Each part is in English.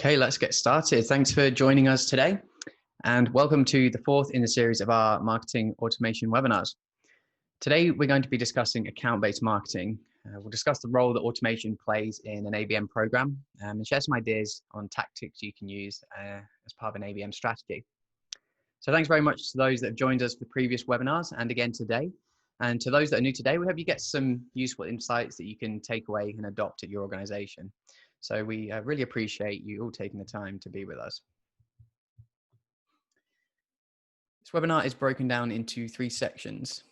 Okay, let's get started. Thanks for joining us today, and welcome to the fourth in the series of our marketing automation webinars. Today, we're going to be discussing account-based marketing. We'll discuss the role that automation plays in an ABM program and share some ideas on tactics you can use as part of an ABM strategy. So thanks very much to those that have joined us for previous webinars and again today. And to those that are new today, we hope you get some useful insights that you can take away and adopt at your organization. So we really appreciate you all taking the time to be with us. This webinar is broken down into three sections.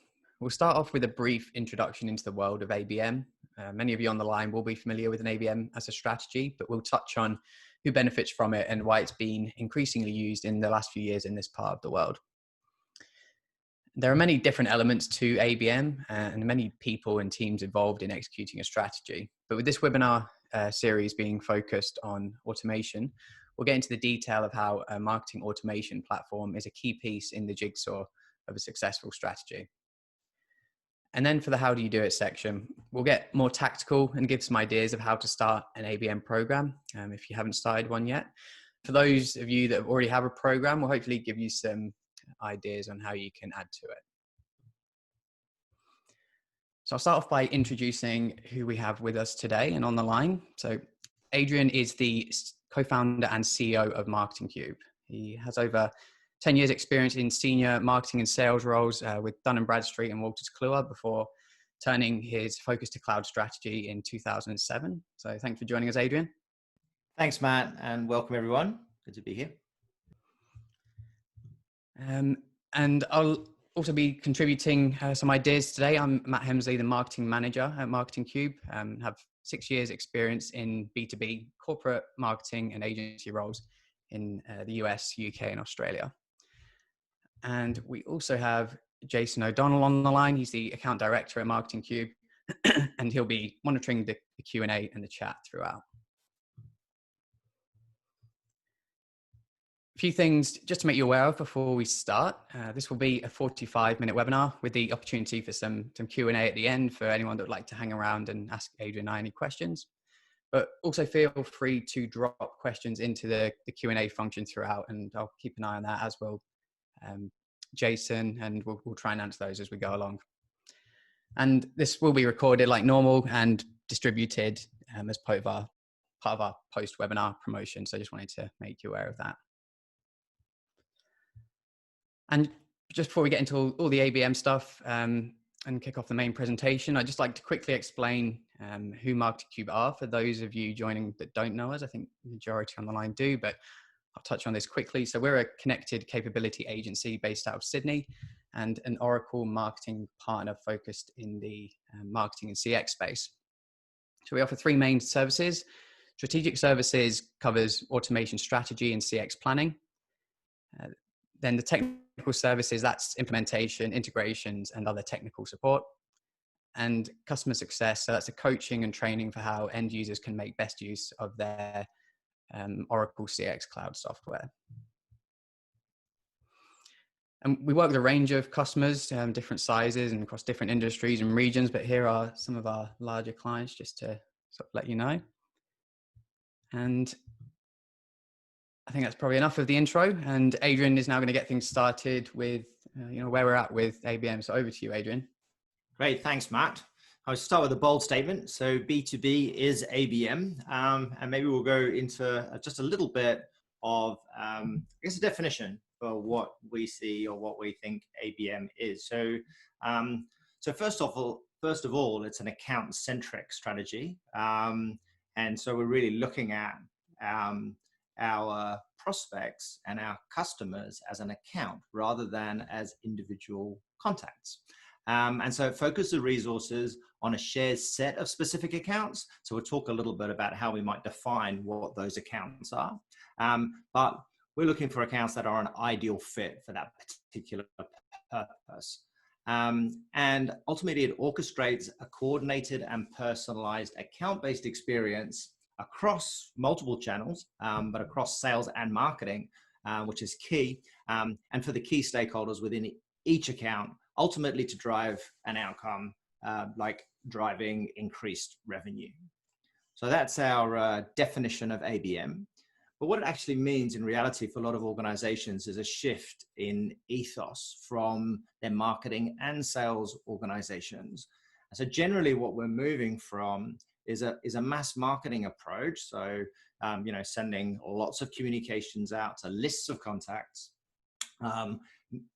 We'll start off with a brief introduction into the world of ABM. Many of you on the line will be familiar with an ABM as a strategy, but we'll touch on who benefits from it and why it's been increasingly used in the last few years in this part of the world. There are many different elements to ABM and many people and teams involved in executing a strategy. But with this webinar series being focused on automation, we'll get into the detail of how a marketing automation platform is a key piece in the jigsaw of a successful strategy. And then for the how do you do it section, we'll get more tactical and give some ideas of how to start an ABM program if you haven't started one yet. For those of you that already have a program, we'll hopefully give you some ideas on how you can add to it. So I'll start off by introducing who we have with us today and on the line. So Adrian is the co-founder and CEO of Markcube. He has over 10 years experience in senior marketing and sales roles with Dun & Bradstreet and Wolters Kluwer before turning his focus to cloud strategy in 2007. So thanks for joining us, Adrian. Thanks, Matt, and welcome everyone. Good to be here. And I'll also be contributing some ideas today. I'm Matt Hemsley, the marketing manager at Markcube. Have 6 years experience in B2B corporate marketing and agency roles in the US, UK, and Australia. And we also have Jason O'Donnell on the line. He's the account director at Markcube, and he'll be monitoring the Q&A and the chat throughout. A few things just to make you aware of before we start. This will be a 45-minute webinar with the opportunity for some Q&A at the end for anyone that would like to hang around and ask Adrian and I any questions. But also feel free to drop questions into the Q&A function throughout, and I'll keep an eye on that, as will Jason, and we'll try and answer those as we go along. And this will be recorded like normal and distributed as part of our post-webinar promotion. So I just wanted to make you aware of that. And just before we get into all the ABM stuff and kick off the main presentation, I'd just like to quickly explain who Markcube are for those of you joining that don't know us. I think the majority on the line do, but I'll touch on this quickly. So we're a connected capability agency based out of Sydney and an Oracle marketing partner focused in the marketing and CX space. So we offer three main services. Strategic services covers automation strategy and CX planning. Then the technical services, that's implementation, integrations, and other technical support. And customer success, so that's the coaching and training for how end users can make best use of their Oracle CX cloud software. And we work with a range of customers, different sizes and across different industries and regions, but here are some of our larger clients just to sort of let you know. And I think that's probably enough of the intro, and Adrian is now going to get things started with where we're at with ABM. So over to you, Adrian. Great, thanks, Matt. I'll start with a bold statement. So B2B is ABM, and maybe we'll go into just a little bit of, I guess, a definition for what we see or what we think ABM is. So, first of all, it's an account-centric strategy, and so we're really looking at our prospects and our customers as an account rather than as individual contacts. And so it focuses the resources on a shared set of specific accounts. So we'll talk a little bit about how we might define what those accounts are. But we're looking for accounts that are an ideal fit for that particular purpose. And ultimately, it orchestrates a coordinated and personalized account-based experience across multiple channels, but across sales and marketing, which is key, and for the key stakeholders within each account, ultimately to drive an outcome like driving increased revenue. So that's our definition of ABM. But what it actually means in reality for a lot of organizations is a shift in ethos from their marketing and sales organizations. So generally what we're moving from is a mass marketing approach. So, sending lots of communications out to lists of contacts,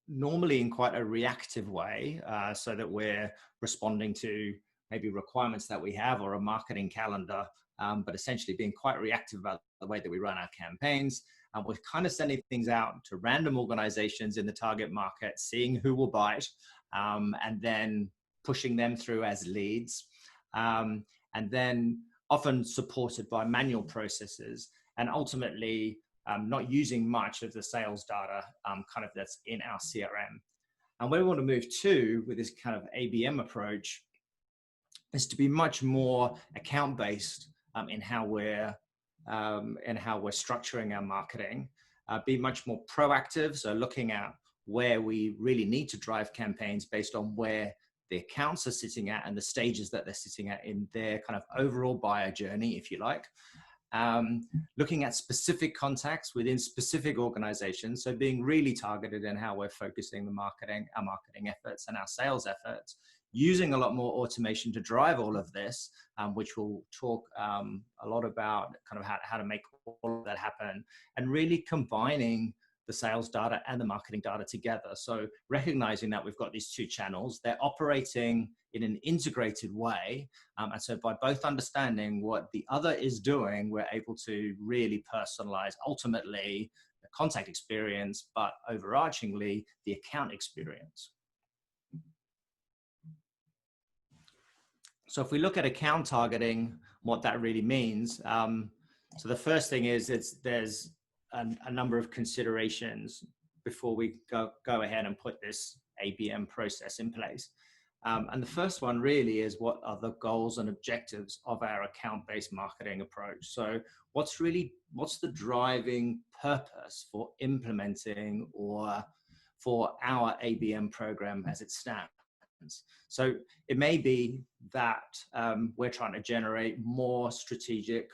normally in quite a reactive way, so that we're responding to maybe requirements that we have or a marketing calendar, but essentially being quite reactive about the way that we run our campaigns. We're kind of sending things out to random organizations in the target market, seeing who will bite, and then pushing them through as leads, and then often supported by manual processes, and ultimately not using much of the sales data kind of that's in our CRM. And where we want to move to with this kind of ABM approach is to be much more account-based in how we're structuring our marketing, be much more proactive. So looking at where we really need to drive campaigns based on where the accounts are sitting at and the stages that they're sitting at in their kind of overall buyer journey, if you like. Looking at specific contacts within specific organizations. So being really targeted in how we're focusing our marketing efforts and our sales efforts, using a lot more automation to drive all of this, which we'll talk a lot about kind of how to make all of that happen, and really combining the sales data and the marketing data together. So recognizing that we've got these two channels, they're operating in an integrated way. And so by both understanding what the other is doing, we're able to really personalize ultimately the contact experience, but overarchingly the account experience. So if we look at account targeting, what that really means. So the first thing is there's a number of considerations before we go ahead and put this ABM process in place. And the first one really is, what are the goals and objectives of our account-based marketing approach? So what's the driving purpose for implementing or for our ABM program as it stands? So it may be that we're trying to generate more strategic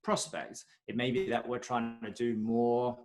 prospects. It may be that we're trying to do more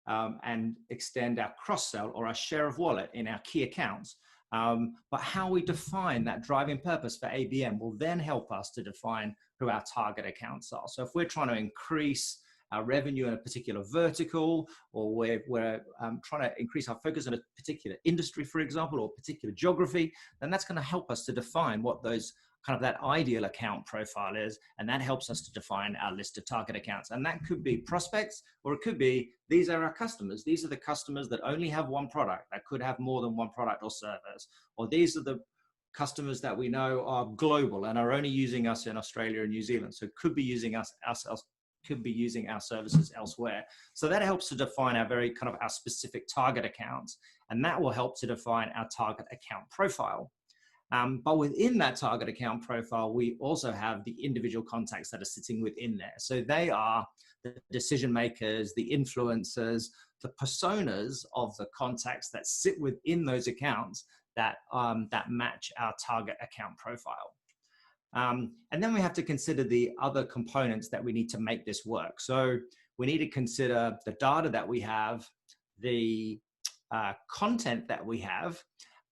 and extend our cross-sell or our share of wallet in our key accounts. But how we define that driving purpose for ABM will then help us to define who our target accounts are. So if we're trying to increase our revenue in a particular vertical, or we're trying to increase our focus on a particular industry, for example, or a particular geography, then that's going to help us to define what those kind of that ideal account profile is. And that helps us to define our list of target accounts. And that could be prospects, or it could be, these are our customers. These are the customers that only have one product, that could have more than one product or service. Or these are the customers that we know are global and are only using us in Australia and New Zealand. So could be using us ourselves, could be using our services elsewhere. So that helps to define our very kind of our specific target accounts. And that will help to define our target account profile. But within that target account profile, we also have the individual contacts that are sitting within there. So they are the decision makers, the influencers, the personas of the contacts that sit within those accounts that match our target account profile. And then we have to consider the other components that we need to make this work. So we need to consider the data that we have, the content that we have,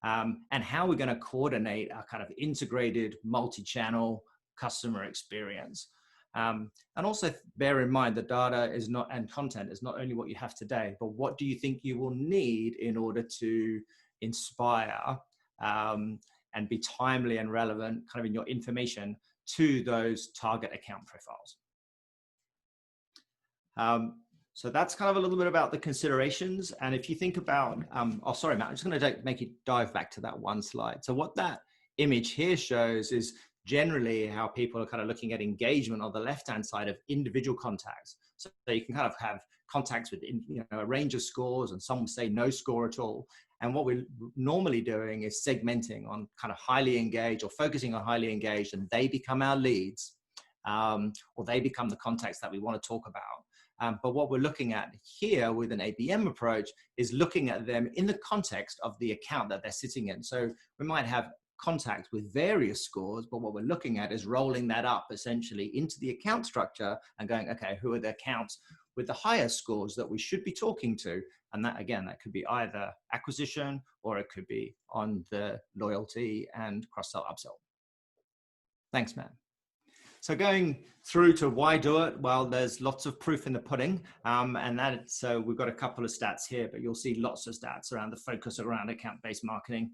and how we're going to coordinate our kind of integrated multi-channel customer experience. And also bear in mind, the data is not, and content is not only what you have today, but what do you think you will need in order to inspire and be timely and relevant kind of in your information to those target account profiles. So that's kind of a little bit about the considerations. And if you think about, oh, sorry, Matt, I'm just going to make you dive back to that one slide. So what that image here shows is generally how people are kind of looking at engagement on the left-hand side of individual contacts. So you can kind of have contacts with a range of scores, and some say no score at all. And what we're normally doing is segmenting on kind of highly engaged, or focusing on highly engaged, and they become our leads, or they become the contacts that we want to talk about. But what we're looking at here with an ABM approach is looking at them in the context of the account that they're sitting in. So we might have contacts with various scores, but what we're looking at is rolling that up essentially into the account structure and going, okay, who are the accounts with the highest scores that we should be talking to? And that, again, that could be either acquisition or it could be on the loyalty and cross-sell, upsell. Thanks, Matt. So going through to why do it? Well, there's lots of proof in the pudding. So we've got a couple of stats here, but you'll see lots of stats around the focus around account-based marketing.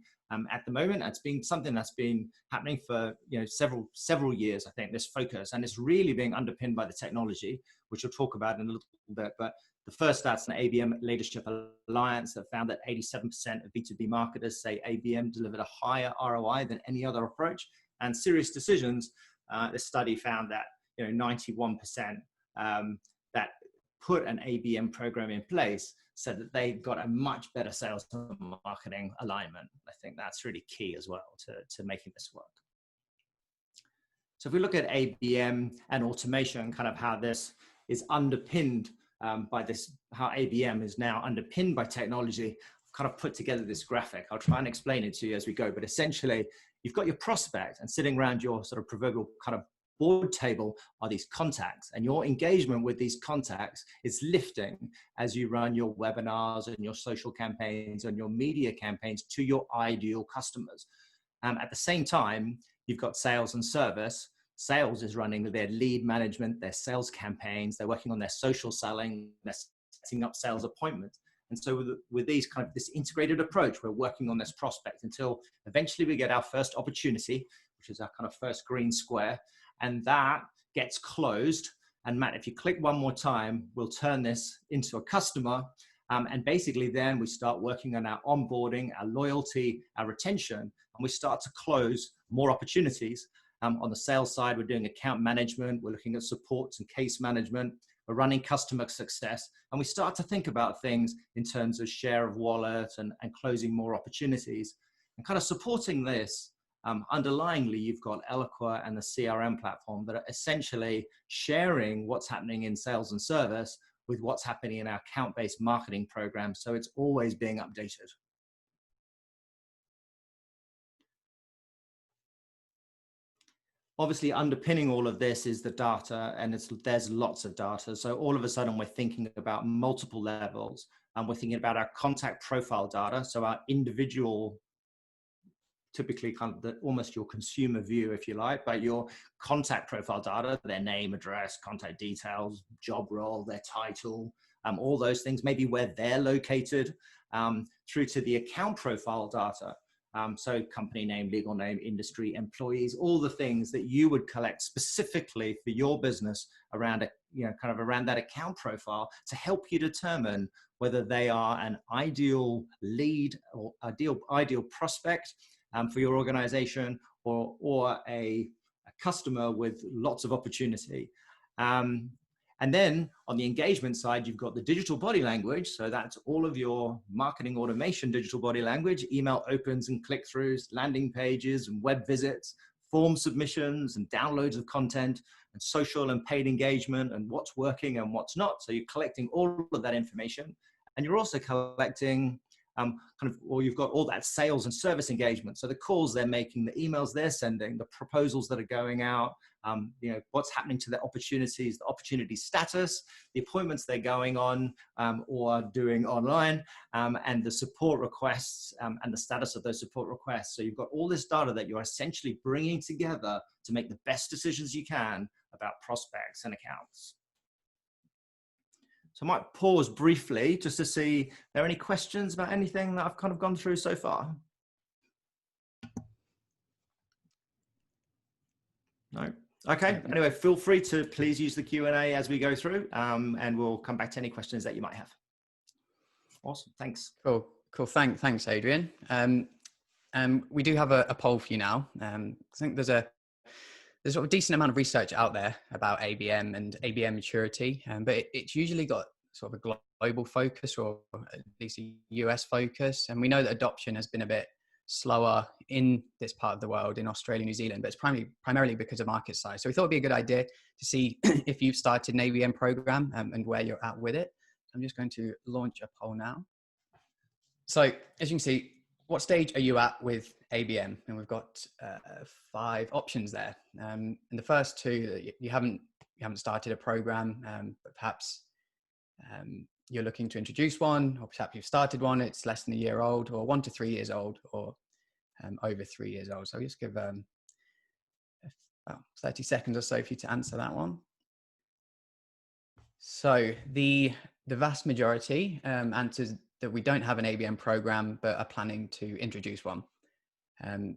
At the moment, it's been something that's been happening for several years, I think, this focus, and it's really being underpinned by the technology, which we'll talk about in a little bit. But the first stats in the ABM Leadership Alliance that found that 87% of B2B marketers say ABM delivered a higher ROI than any other approach. And Serious Decisions, this study found that 91% that put an ABM program in place said that they got a much better sales and marketing alignment. I think that's really key as well to making this work. So if we look at ABM and automation, kind of how this is underpinned by this, how ABM is now underpinned by technology, I've kind of put together this graphic. I'll try and explain it to you as we go, but essentially you've got your prospect, and sitting around your sort of proverbial kind of board table are these contacts, and your engagement with these contacts is lifting as you run your webinars and your social campaigns and your media campaigns to your ideal customers. At the same time, you've got sales and service. Sales is running their lead management, their sales campaigns, they're working on their social selling, they're setting up sales appointments. And so with these kind of this integrated approach, we're working on this prospect until eventually we get our first opportunity, which is our kind of first green square, and that gets closed. And Matt, if you click one more time, we'll turn this into a customer. And basically then we start working on our onboarding, our loyalty, our retention, and we start to close more opportunities. On the sales side, we're doing account management, we're looking at supports and case management, we're running customer success, and we start to think about things in terms of share of wallet and closing more opportunities. And kind of supporting this, underlyingly, you've got Eloqua and the CRM platform that are essentially sharing what's happening in sales and service with what's happening in our account-based marketing program. So it's always being updated. Obviously, underpinning all of this is the data, and there's lots of data. So all of a sudden, we're thinking about multiple levels, and we're thinking about our contact profile data. So our individual, typically kind of almost your consumer view, if you like, but your contact profile data, their name, address, contact details, job role, their title, all those things, maybe where they're located, through to the account profile data. So company name, legal name, industry, employees, all the things that you would collect specifically for your business around around that account profile to help you determine whether they are an ideal lead or ideal prospect for your organization or a customer with lots of opportunity. And then on the engagement side, you've got the digital body language. So that's all of your marketing automation digital body language, email opens and click-throughs, landing pages and web visits, form submissions and downloads of content, and social and paid engagement and what's working and what's not. So you're collecting all of that information. And you're also collecting you've got all that sales and service engagement. So the calls they're making, the emails they're sending, the proposals that are going out, what's happening to their opportunities, the opportunity status, the appointments they're going on or doing online, and the support requests and the status of those support requests. So you've got all this data that you're essentially bringing together to make the best decisions you can about prospects and accounts. So I might pause briefly just to see if there are any questions about anything that I've kind of gone through so far. No? Okay. Anyway, feel free to please use the Q&A as we go through, and we'll come back to any questions that you might have. Awesome. Thanks. Cool. Thanks, Adrian. We do have a poll for you now. I think there's a sort of decent amount of research out there about ABM and ABM maturity, but it's usually got sort of a global focus or at least a US focus. And we know that adoption has been a bit slower in this part of the world, in Australia, New Zealand, but it's primarily because of market size. So we thought it'd be a good idea to see if you've started an ABM program and where you're at with it. I'm just going to launch a poll now. So as you can see, what stage are you at with ABM, and we've got 5 options there. And the first 2, you haven't started a program, but perhaps you're looking to introduce one, or perhaps you've started one, it's less than a year old, or 1 to 3 years old, or over 3 years old. So I'll just give about 30 seconds or so for you to answer that one. So the vast majority answers that we don't have an ABM program, but are planning to introduce one,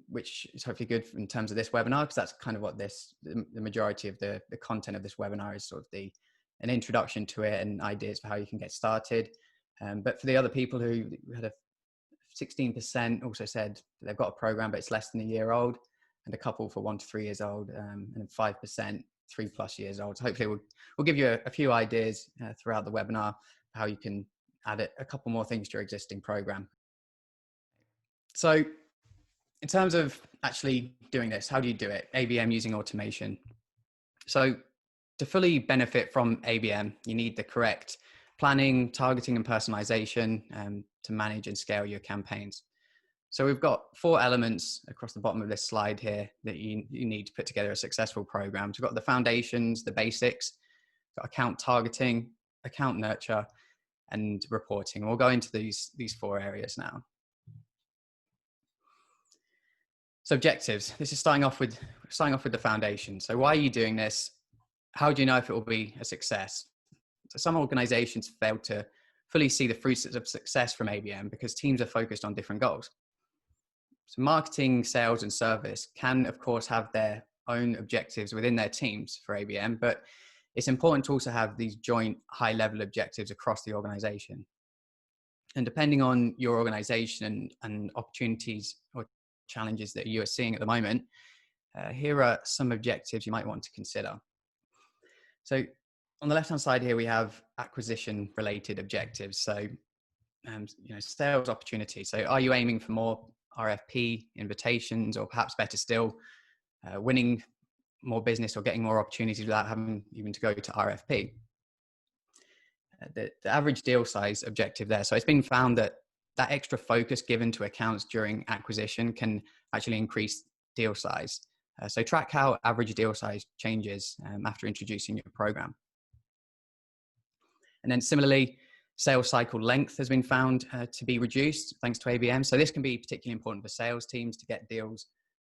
which is hopefully good in terms of this webinar, because that's kind of what the majority of the content of this webinar is, sort of an introduction to it and ideas for how you can get started. But for the other people who had 16% also said they've got a program, but it's less than a year old, and a couple for 1 to 3 years old, and 5% 3+ years old. So hopefully we'll give you a few ideas throughout the webinar how you can add a couple more things to your existing program. So in terms of actually doing this, how do you do it? ABM using automation. So to fully benefit from ABM, you need the correct planning, targeting, and personalization to manage and scale your campaigns. So we've got 4 elements across the bottom of this slide here that you need to put together a successful program. So we've got the foundations, the basics, got account targeting, account nurture, and reporting. We'll go into these 4 areas now. So objectives. This is starting off with the foundation. So why are you doing this? How do you know if it will be a success? So some organizations fail to fully see the fruits of success from ABM because teams are focused on different goals. So marketing, sales, and service can, of course, have their own objectives within their teams for ABM, but it's important to also have these joint high-level objectives across the organization. And depending on your organization and opportunities or challenges that you are seeing at the moment, here are some objectives you might want to consider. So on the left-hand side here, we have acquisition-related objectives. So, sales opportunities. So are you aiming for more RFP invitations, or perhaps better still, winning more business or getting more opportunities without having even to go to RFP? The average deal size objective there. So it's been found that extra focus given to accounts during acquisition can actually increase deal size. So track how average deal size changes after introducing your program. And then similarly, sales cycle length has been found to be reduced thanks to ABM. So this can be particularly important for sales teams to get deals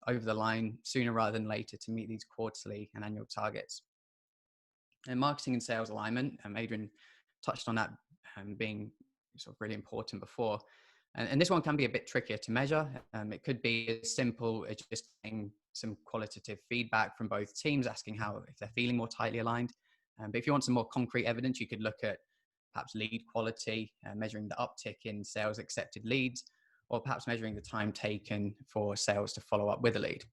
over the line sooner rather than later to meet these quarterly and annual targets. And marketing and sales alignment, Adrian touched on that being sort of really important before. And this one can be a bit trickier to measure. It could be as simple as just getting some qualitative feedback from both teams, asking if they're feeling more tightly aligned. But if you want some more concrete evidence, you could look at perhaps lead quality, measuring the uptick in sales accepted leads, or perhaps measuring the time taken for sales to follow up with a lead.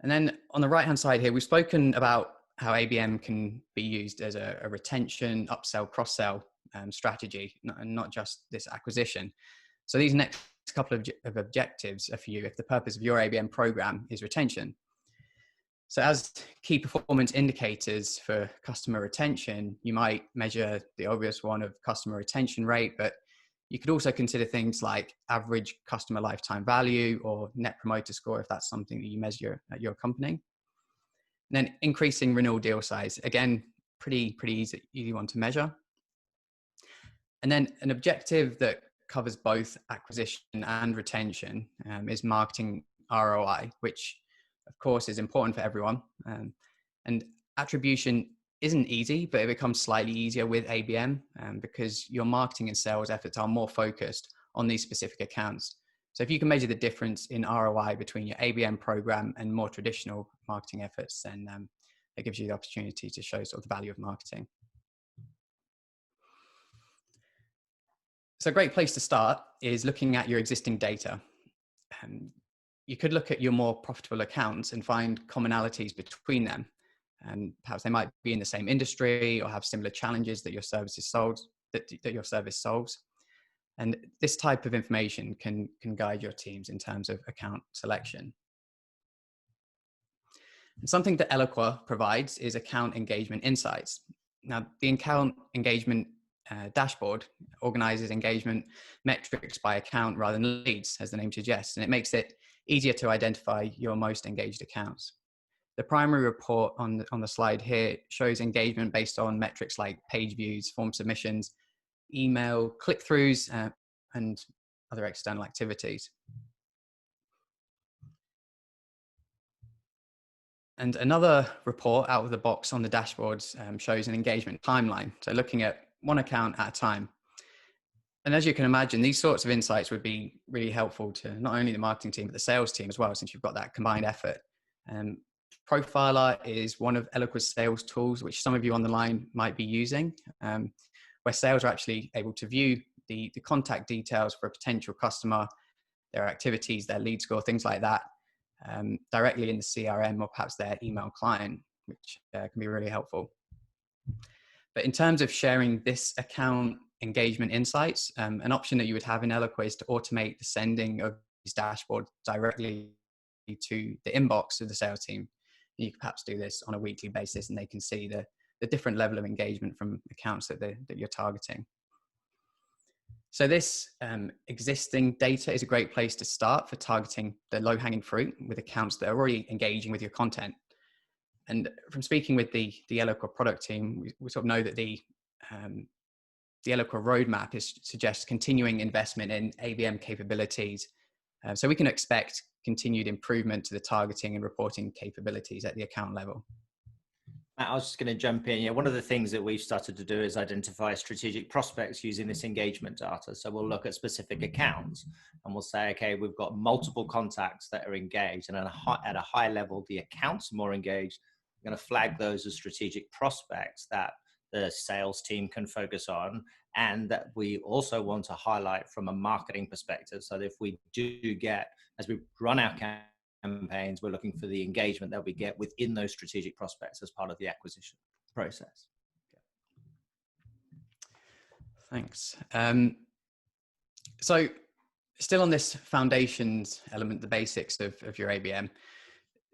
And then on the right-hand side here, we've spoken about how ABM can be used as a retention, upsell, cross-sell strategy, and not just this acquisition. So these next couple of objectives are for you if the purpose of your ABM program is retention. So as key performance indicators for customer retention, you might measure the obvious one of customer retention rate, but you could also consider things like average customer lifetime value or net promoter score if that's something that you measure at your company. And then increasing renewal deal size, again, pretty easy one to measure. And then an objective that covers both acquisition and retention is marketing ROI, which of course is important for everyone. And attribution isn't easy, but it becomes slightly easier with ABM because your marketing and sales efforts are more focused on these specific accounts. So if you can measure the difference in ROI between your ABM program and more traditional marketing efforts, then it gives you the opportunity to show sort of the value of marketing. So a great place to start is looking at your existing data. You could look at your more profitable accounts and find commonalities between them. And perhaps they might be in the same industry or have similar challenges that your service solves. And this type of information can guide your teams in terms of account selection. And something that Eloqua provides is account engagement insights. Now, the account engagement dashboard organizes engagement metrics by account rather than leads, as the name suggests, and it makes it easier to identify your most engaged accounts. The primary report on the slide here shows engagement based on metrics like page views, form submissions, email click-throughs, and other external activities. And another report out of the box on the dashboards shows an engagement timeline. So looking at one account at a time. And as you can imagine, these sorts of insights would be really helpful to not only the marketing team, but the sales team as well, since you've got that combined effort. Profiler is one of Eloqua's sales tools, which some of you on the line might be using, where sales are actually able to view the contact details for a potential customer, their activities, their lead score, things like that, directly in the CRM or perhaps their email client, which can be really helpful. But in terms of sharing this account engagement insights, an option that you would have in Eloqua is to automate the sending of these dashboards directly to the inbox of the sales team. You can perhaps do this on a weekly basis, and they can see the different level of engagement from accounts that you're targeting. So this existing data is a great place to start for targeting the low-hanging fruit with accounts that are already engaging with your content. And from speaking with the Eloqua product team, we sort of know that the Eloqua roadmap suggests continuing investment in ABM capabilities. So we can expect continued improvement to the targeting and reporting capabilities at the account level. I was just going to jump in. Yeah, one of the things that we've started to do is identify strategic prospects using this engagement data. So we'll look at specific accounts and we'll say, okay, we've got multiple contacts that are engaged, and at a high level, the accounts are more engaged. We're going to flag those as strategic prospects that the sales team can focus on, and that we also want to highlight from a marketing perspective. So that if we do get, as we run our campaigns, we're looking for the engagement that we get within those strategic prospects as part of the acquisition process. Thanks. So still on this foundations element, the basics of your ABM,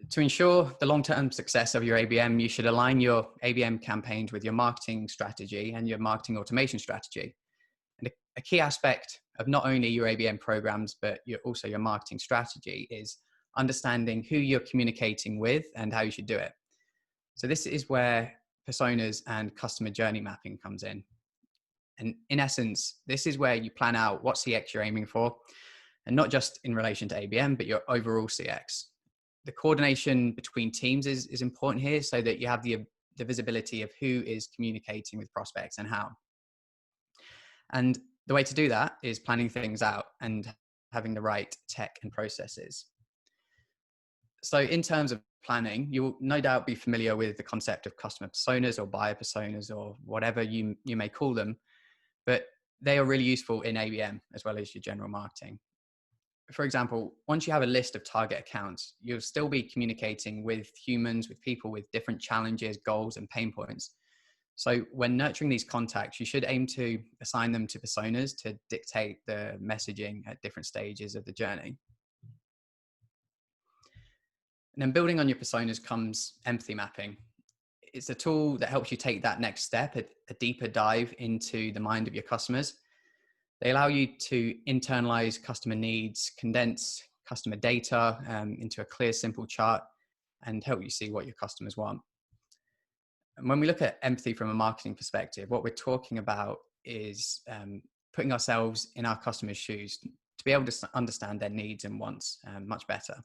to ensure the long-term success of your ABM, you should align your ABM campaigns with your marketing strategy and your marketing automation strategy. And a key aspect of not only your ABM programs, but also your marketing strategy is understanding who you're communicating with and how you should do it. So this is where personas and customer journey mapping comes in. And in essence, this is where you plan out what CX you're aiming for, and not just in relation to ABM, but your overall CX. The coordination between teams is important here, so that you have the visibility of who is communicating with prospects and how. And the way to do that is planning things out and having the right tech and processes. So in terms of planning, you will no doubt be familiar with the concept of customer personas or buyer personas or whatever you may call them, but they are really useful in ABM as well as your general marketing. For example, once you have a list of target accounts, you'll still be communicating with humans, with people with different challenges, goals, and pain points. So when nurturing these contacts, you should aim to assign them to personas to dictate the messaging at different stages of the journey. And then building on your personas comes empathy mapping. It's a tool that helps you take that next step, a deeper dive into the mind of your customers. They allow you to internalize customer needs, condense customer data into a clear, simple chart, and help you see what your customers want. And when we look at empathy from a marketing perspective, what we're talking about is putting ourselves in our customers' shoes to be able to understand their needs and wants much better.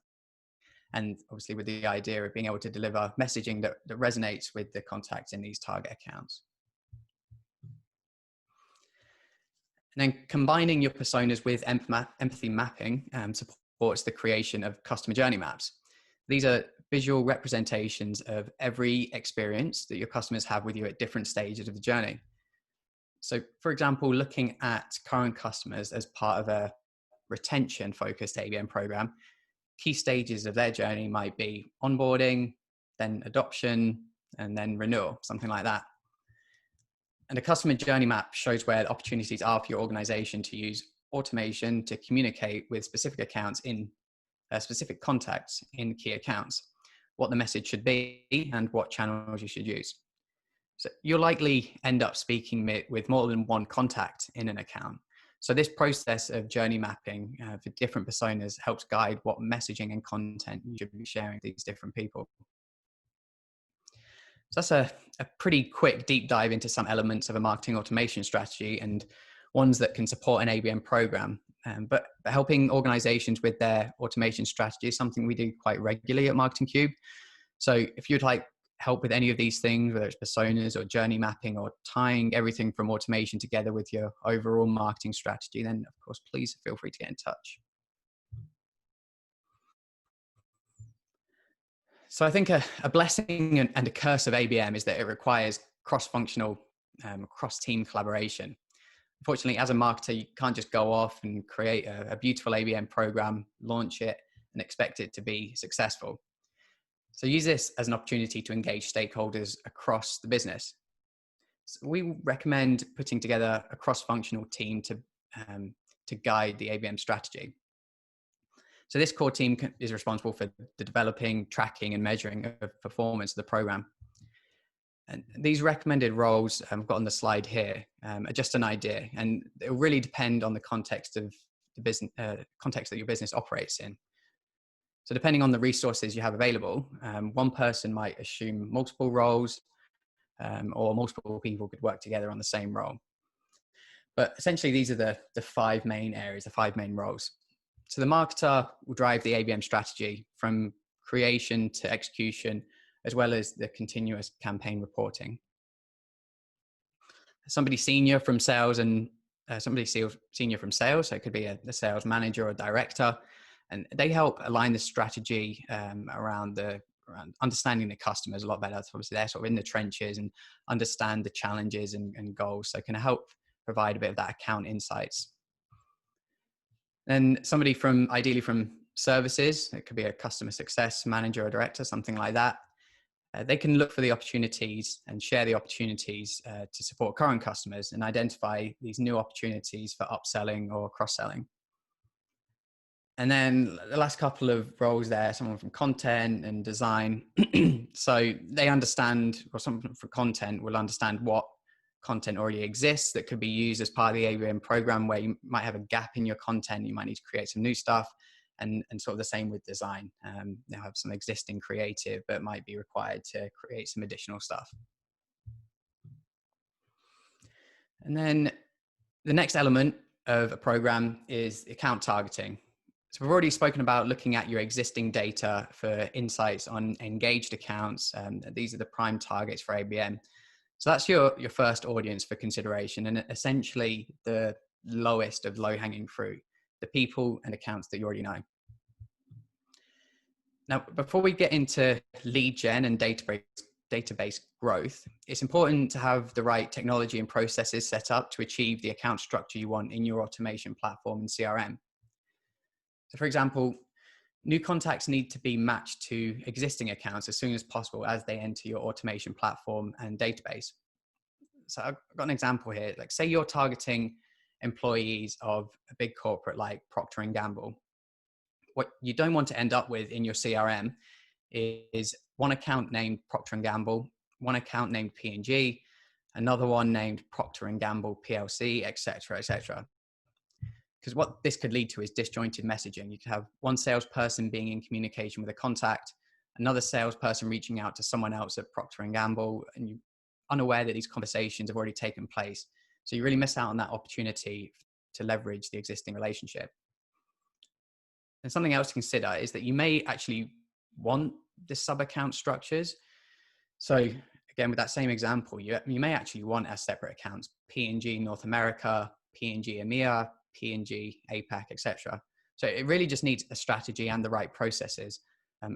And obviously with the idea of being able to deliver messaging that resonates with the contacts in these target accounts. And then combining your personas with empathy mapping supports the creation of customer journey maps. These are visual representations of every experience that your customers have with you at different stages of the journey. So for example, looking at current customers as part of a retention focused ABM program, key stages of their journey might be onboarding, then adoption, and then renewal, something like that. And a customer journey map shows where the opportunities are for your organization to use automation to communicate with specific accounts in specific contacts in key accounts, what the message should be and what channels you should use. So you'll likely end up speaking with more than one contact in an account. So this process of journey mapping for different personas helps guide what messaging and content you should be sharing with these different people. So that's a pretty quick deep dive into some elements of a marketing automation strategy and ones that can support an ABM program. But helping organizations with their automation strategy is something we do quite regularly at Markcube. So if you'd like help with any of these things, whether it's personas or journey mapping or tying everything from automation together with your overall marketing strategy, then of course, please feel free to get in touch. So I think a blessing and a curse of ABM is that it requires cross-functional, cross-team collaboration. Unfortunately, as a marketer, you can't just go off and create a beautiful ABM program, launch it, and expect it to be successful. So use this as an opportunity to engage stakeholders across the business. So we recommend putting together a cross-functional team to guide the ABM strategy. So this core team is responsible for the developing, tracking, and measuring of performance of the program. And these recommended roles I've got on the slide here are just an idea, and it will really depend on the context of the business, context that your business operates in. So depending on the resources you have available, one person might assume multiple roles, or multiple people could work together on the same role. But essentially, these are the five main areas, the five main roles. So the marketer will drive the ABM strategy from creation to execution, as well as the continuous campaign reporting. Somebody senior from sales and senior from sales, so it could be a sales manager or director, and they help align the strategy around understanding the customers a lot better. So obviously, they're sort of in the trenches and understand the challenges and goals, so can help provide a bit of that account insights. Then somebody ideally from services, it could be a customer success manager or director, something like that. They can look for the opportunities and share the opportunities to support current customers and identify these new opportunities for upselling or cross-selling. And then the last couple of roles there, someone from content and design. So they understand, or someone from content will understand what content already exists that could be used as part of the ABM program, where you might have a gap in your content, you might need to create some new stuff, and sort of the same with design. They'll have some existing creative, but might be required to create some additional stuff. And then the next element of a program is account targeting. So we've already spoken about looking at your existing data for insights on engaged accounts. These are the prime targets for ABM. So that's your first audience for consideration, and essentially the lowest of low-hanging fruit, the people and accounts that you already know. Now, before we get into lead gen and database growth, it's important to have the right technology and processes set up to achieve the account structure you want in your automation platform and CRM. So for example, new contacts need to be matched to existing accounts as soon as possible as they enter your automation platform and database. So I've got an example here. Like, say you're targeting employees of a big corporate like Procter & Gamble. What you don't want to end up with in your CRM is one account named Procter & Gamble, one account named P&G, another one named Procter & Gamble PLC, et cetera, et cetera. Because what this could lead to is disjointed messaging. You could have one salesperson being in communication with a contact, another salesperson reaching out to someone else at Procter & Gamble, and you're unaware that these conversations have already taken place. So you really miss out on that opportunity to leverage the existing relationship. And something else to consider is that you may actually want the sub-account structures. So again, with that same example, you may actually want as separate accounts, P&G North America, P&G EMEA, P&G APAC, etc. So it really just needs a strategy and the right processes,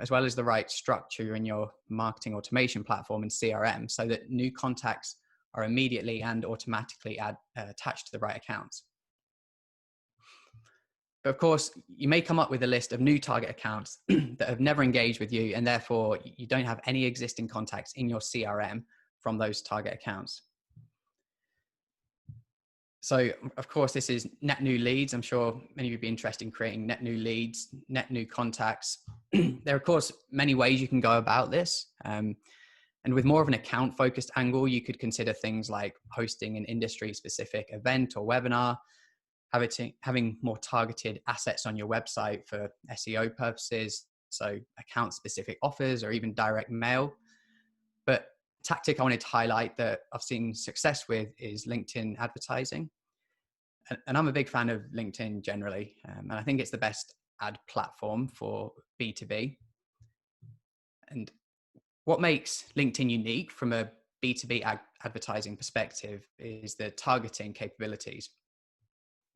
as well as the right structure in your marketing automation platform and CRM, so that new contacts are immediately and automatically attached to the right accounts. But of course, you may come up with a list of new target accounts that have never engaged with you, and therefore you don't have any existing contacts in your CRM from those target accounts. So of course, this is net new leads. I'm sure many of you would be interested in creating net new leads, net new contacts. There are, of course, many ways you can go about this. And with more of an account focused angle, you could consider things like hosting an industry specific event or webinar, having more targeted assets on your website for SEO purposes, so account specific offers or even direct mail. But a tactic I wanted to highlight that I've seen success with is LinkedIn advertising. And I'm a big fan of LinkedIn generally, and I think it's the best ad platform for B2B. And what makes LinkedIn unique from a B2B advertising perspective is the targeting capabilities.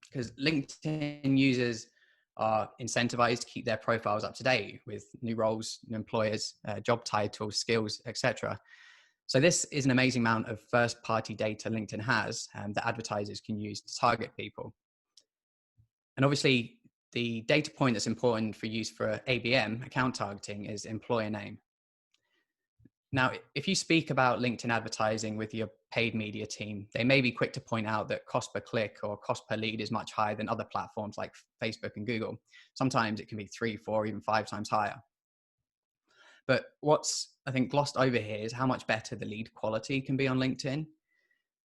Because LinkedIn users are incentivized to keep their profiles up to date with new roles, new employers, job titles, skills, etc. So this is an amazing amount of first-party data LinkedIn has that advertisers can use to target people. And obviously, the data point that's important for use for ABM, account targeting, is employer name. Now, if you speak about LinkedIn advertising with your paid media team, they may be quick to point out that cost per click or cost per lead is much higher than other platforms like Facebook and Google. Sometimes it can be 3, 4, even 5 times higher. But what's, I think, glossed over here is how much better the lead quality can be on LinkedIn.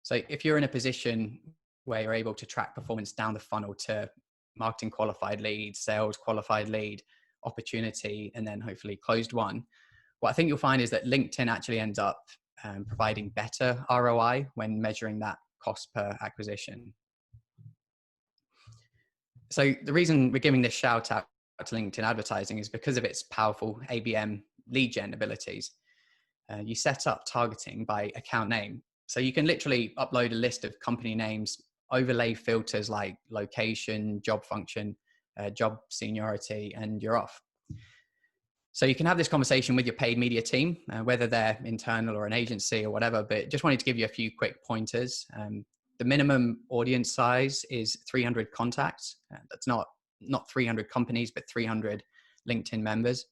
So if you're in a position where you're able to track performance down the funnel to marketing qualified lead, sales qualified lead, opportunity, and then hopefully closed one, what I think you'll find is that LinkedIn actually ends up providing better ROI when measuring that cost per acquisition. So the reason we're giving this shout out to LinkedIn advertising is because of its powerful ABM lead gen abilities. You set up targeting by account name. So you can literally upload a list of company names, overlay filters like location, job function, job seniority, and you're off. So you can have this conversation with your paid media team, whether they're internal or an agency or whatever, but just wanted to give you a few quick pointers. The minimum audience size is 300 contacts. That's not 300 companies, but 300 LinkedIn members.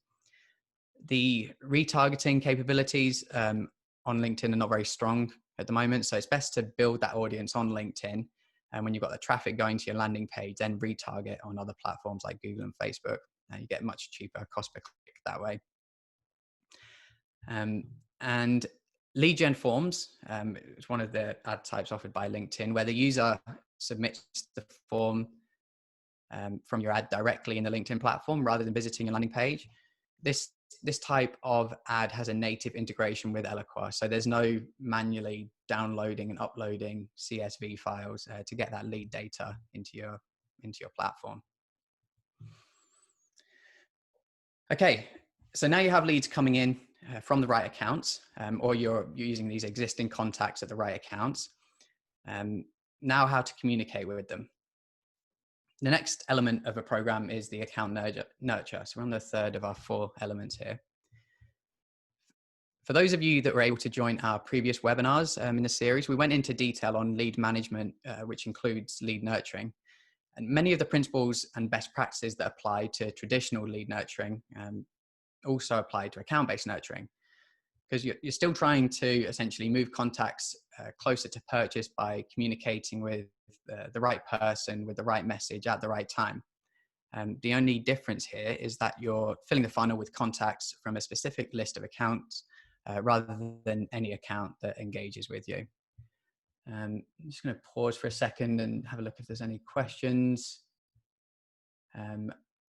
The retargeting capabilities on LinkedIn are not very strong at the moment. So it's best to build that audience on LinkedIn. And when you've got the traffic going to your landing page, then retarget on other platforms like Google and Facebook. You get much cheaper cost per click that way. And lead gen forms is one of the ad types offered by LinkedIn, where the user submits the form from your ad directly in the LinkedIn platform rather than visiting a landing page. This type of ad has a native integration with Eloqua, so there's no manually downloading and uploading CSV files to get that lead data into your platform. Okay, so now you have leads coming in from the right accounts, or you're using these existing contacts at the right accounts. Now how to communicate with them. The next element of a program is the account nurture. So we're on the third of our 4 elements here. For those of you that were able to join our previous webinars in the series, we went into detail on lead management, which includes lead nurturing. And many of the principles and best practices that apply to traditional lead nurturing also apply to account-based nurturing, because you're still trying to essentially move contacts closer to purchase by communicating with the right person with the right message at the right time. The only difference here is that you're filling the funnel with contacts from a specific list of accounts rather than any account that engages with you. I'm just going to pause for a second and have a look if there's any questions.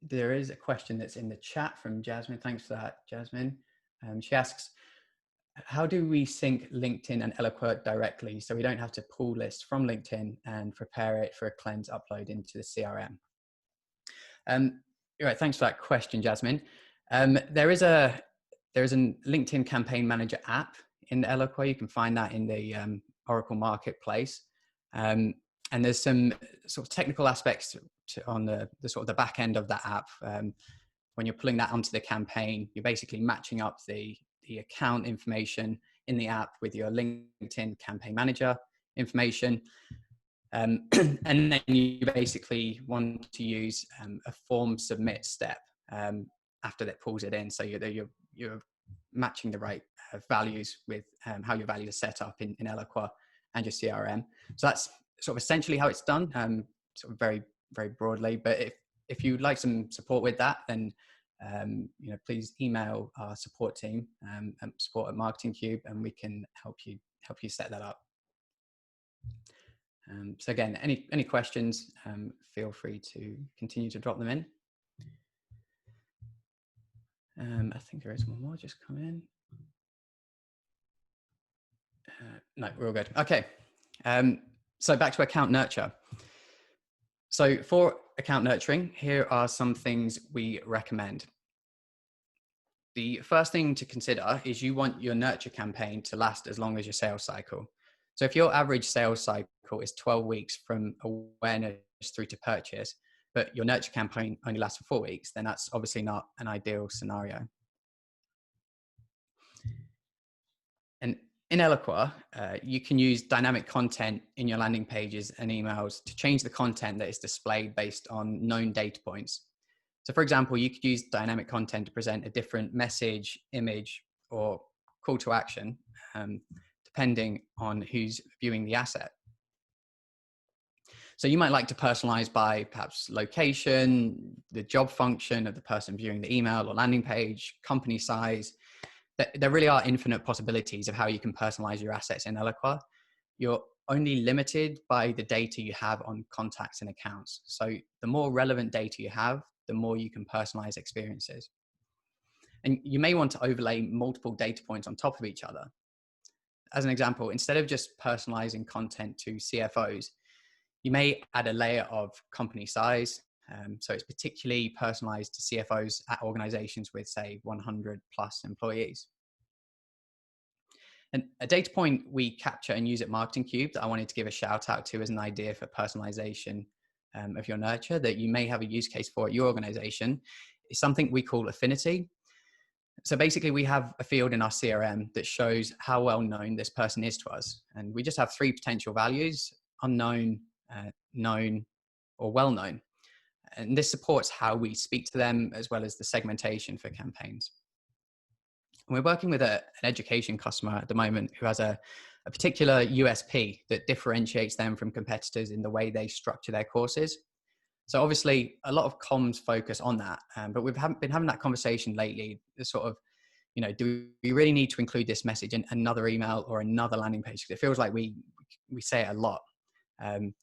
There is a question that's in the chat from Jasmine. Thanks for that, Jasmine. She asks, how do we sync LinkedIn and Eloqua directly so we don't have to pull lists from LinkedIn and prepare it for a cleanse upload into the CRM? Right, thanks for that question, Jasmine. There is a LinkedIn Campaign Manager app in Eloqua. You can find that in the Oracle Marketplace. And there's some sort of technical aspects on the sort of the back end of that app. When you're pulling that onto the campaign, you're basically matching up the account information in the app with your LinkedIn Campaign Manager information. And then you basically want to use a form submit step after that pulls it in. So you're matching the right values with how your values are set up in Eloqua and your CRM. So that's sort of essentially how it's done, sort of very, very broadly. But if you'd like some support with that, then please email our support team, support at Markcube, and we can help you set that up. So again, any questions, feel free to continue to drop them in. I think there is one more just come in. No, we're all good. Okay. So back to account nurture. So for account nurturing, here are some things we recommend. The first thing to consider is you want your nurture campaign to last as long as your sales cycle. So if your average sales cycle is 12 weeks from awareness through to purchase, but your nurture campaign only lasts for 4 weeks, then that's obviously not an ideal scenario. And in Eloqua, you can use dynamic content in your landing pages and emails to change the content that is displayed based on known data points. So for example, you could use dynamic content to present a different message, image, or call to action, depending on who's viewing the asset. So you might like to personalize by perhaps location, the job function of the person viewing the email or landing page, company size. There really are infinite possibilities of how you can personalize your assets in Eloqua. You're only limited by the data you have on contacts and accounts. So the more relevant data you have, the more you can personalize experiences. And you may want to overlay multiple data points on top of each other. As an example, instead of just personalizing content to CFOs, you may add a layer of company size. So it's particularly personalized to CFOs at organizations with, say, 100 plus employees. And a data point we capture and use at Markcube that I wanted to give a shout out to as an idea for personalization of your nurture that you may have a use case for at your organization is something we call affinity. So basically we have a field in our CRM that shows how well known this person is to us. And we just have 3 potential values: unknown, known, or well known. And this supports how we speak to them as well as the segmentation for campaigns. And we're working with an education customer at the moment who has a particular USP that differentiates them from competitors in the way they structure their courses. So obviously a lot of comms focus on that, but we've been having that conversation lately, sort of, do we really need to include this message in another email or another landing page? Because it feels like we say it a lot. And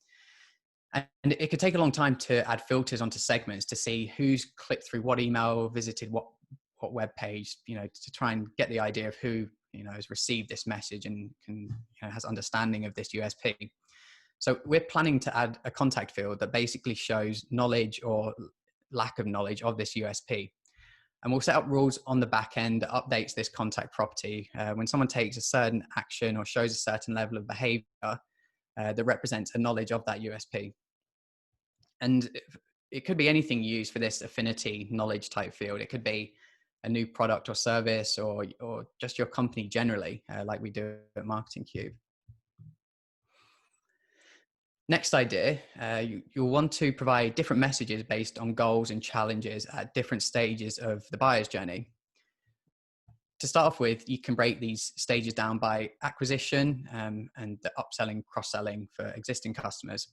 it could take a long time to add filters onto segments to see who's clicked through what email, visited what web page, to try and get the idea of who, has received this message and has understanding of this USP. So we're planning to add a contact field that basically shows knowledge or lack of knowledge of this USP. And we'll set up rules on the back end that updates this contact property. When someone takes a certain action or shows a certain level of behavior that represents a knowledge of that USP. And it could be anything used for this affinity knowledge type field. It could be a new product or service or just your company generally, like we do at Markcube. Next idea, you'll want to provide different messages based on goals and challenges at different stages of the buyer's journey. To start off with, you can break these stages down by acquisition and the upselling, cross-selling for existing customers.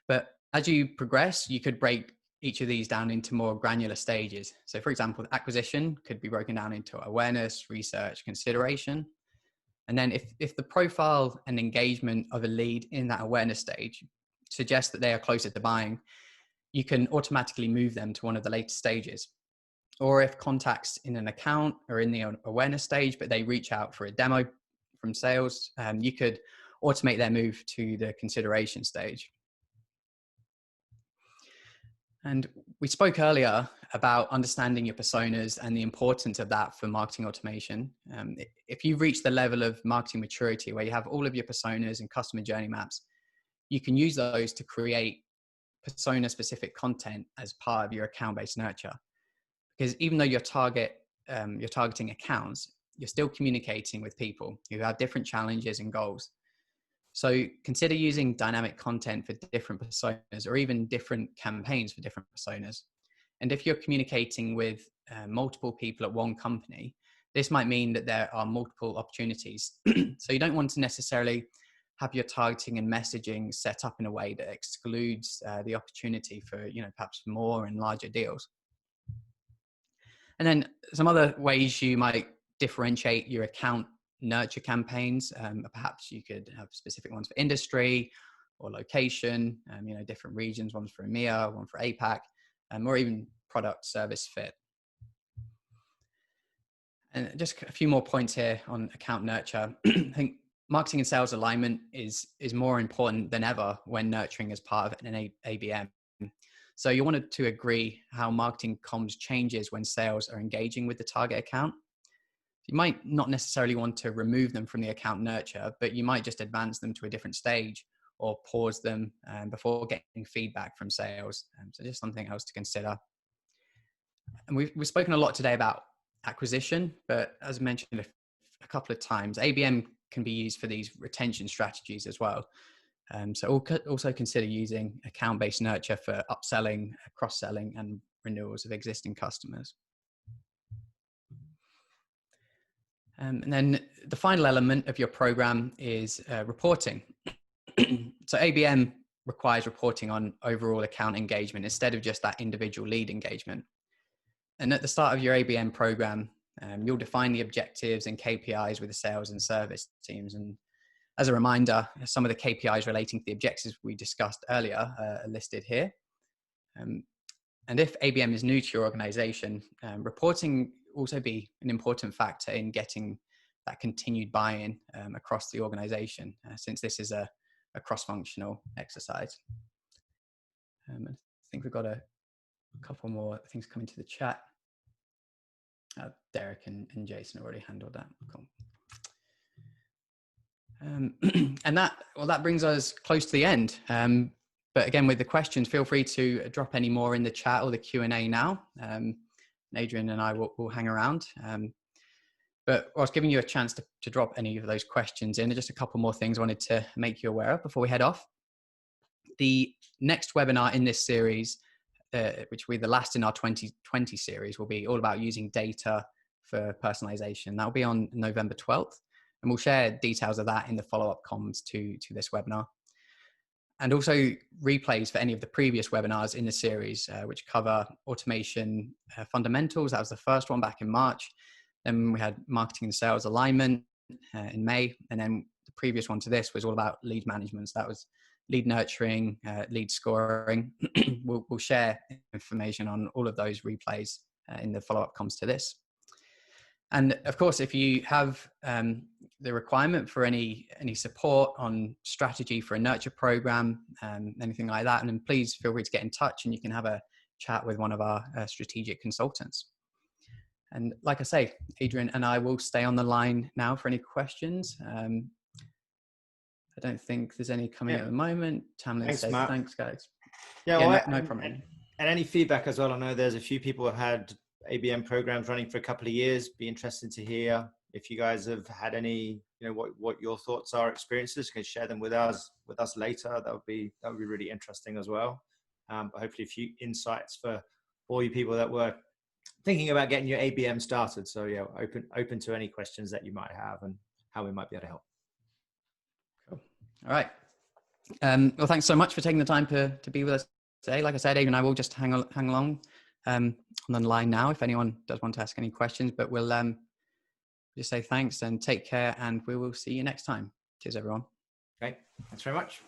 But as you progress, you could break each of these down into more granular stages. So for example, acquisition could be broken down into awareness, research, consideration. And then if the profile and engagement of a lead in that awareness stage suggests that they are closer to buying, you can automatically move them to one of the later stages. Or if contacts in an account are in the awareness stage, but they reach out for a demo from sales, you could automate their move to the consideration stage. And we spoke earlier about understanding your personas and the importance of that for marketing automation. If you've reached the level of marketing maturity where you have all of your personas and customer journey maps, you can use those to create persona specific content as part of your account-based nurture. Because even though you're targeting accounts, you're still communicating with people who have different challenges and goals. So consider using dynamic content for different personas or even different campaigns for different personas. And if you're communicating with multiple people at one company, this might mean that there are multiple opportunities. So you don't want to necessarily have your targeting and messaging set up in a way that excludes the opportunity for, perhaps more and larger deals. And then some other ways you might differentiate your account nurture campaigns. Perhaps you could have specific ones for industry or location, different regions, one's for EMEA, one for APAC, or even product service fit. And just a few more points here on account nurture. I think marketing and sales alignment is more important than ever when nurturing as part of an ABM. So you wanted to agree how marketing comms changes when sales are engaging with the target account. You might not necessarily want to remove them from the account nurture, but you might just advance them to a different stage or pause them before getting feedback from sales. So just something else to consider. And we've spoken a lot today about acquisition, but as mentioned a couple of times, ABM can be used for these retention strategies as well. So also consider using account-based nurture for upselling, cross-selling, and renewals of existing customers. And then the final element of your program is reporting. So ABM requires reporting on overall account engagement instead of just that individual lead engagement. And at the start of your ABM program, you'll define the objectives and KPIs with the sales and service teams. And as a reminder, some of the KPIs relating to the objectives we discussed earlier are listed here. And if ABM is new to your organization, reporting also be an important factor in getting that continued buy-in across the organization, since this is a cross-functional exercise. I think we've got a couple more things coming to the chat. Derek and Jason already handled that. Cool. And that brings us close to the end. But again, with the questions, feel free to drop any more in the chat or the Q&A now. Adrian and I will hang around. But whilst giving you a chance to drop any of those questions in, just a couple more things I wanted to make you aware of before we head off. The next webinar in this series, which will be the last in our 2020 series, will be all about using data for personalization. That will be on November 12th. And we'll share details of that in the follow-up comms to this webinar. And also replays for any of the previous webinars in the series, which cover automation fundamentals. That was the first one back in March. Then we had marketing and sales alignment in May. And then the previous one to this was all about lead management. So that was lead nurturing, lead scoring. We'll share information on all of those replays in the follow-up comms to this. And of course, if you have the requirement for any support on strategy for a nurture program, anything like that, and then please feel free to get in touch and you can have a chat with one of our strategic consultants. And like I say, Adrian and I will stay on the line now for any questions. I don't think there's any coming at the moment. Tamlin says, Matt. Thanks, guys. Yeah, well, well, no problem. And any feedback as well. I know there's a few people who have had ABM programs running for a couple of years. Be interested to hear if you guys have had any, what your thoughts are, experiences. You can share them with us later. That would be really interesting as well. But hopefully a few insights for all you people that were thinking about getting your ABM started. So yeah, open to any questions that you might have and how we might be able to help. Cool. All right. Well, thanks so much for taking the time to be with us today. Like I said, Adrian and I will just hang along on the line now if anyone does want to ask any questions, but we'll just say thanks and take care, and we will see you next time. Cheers, everyone. Okay. Thanks very much.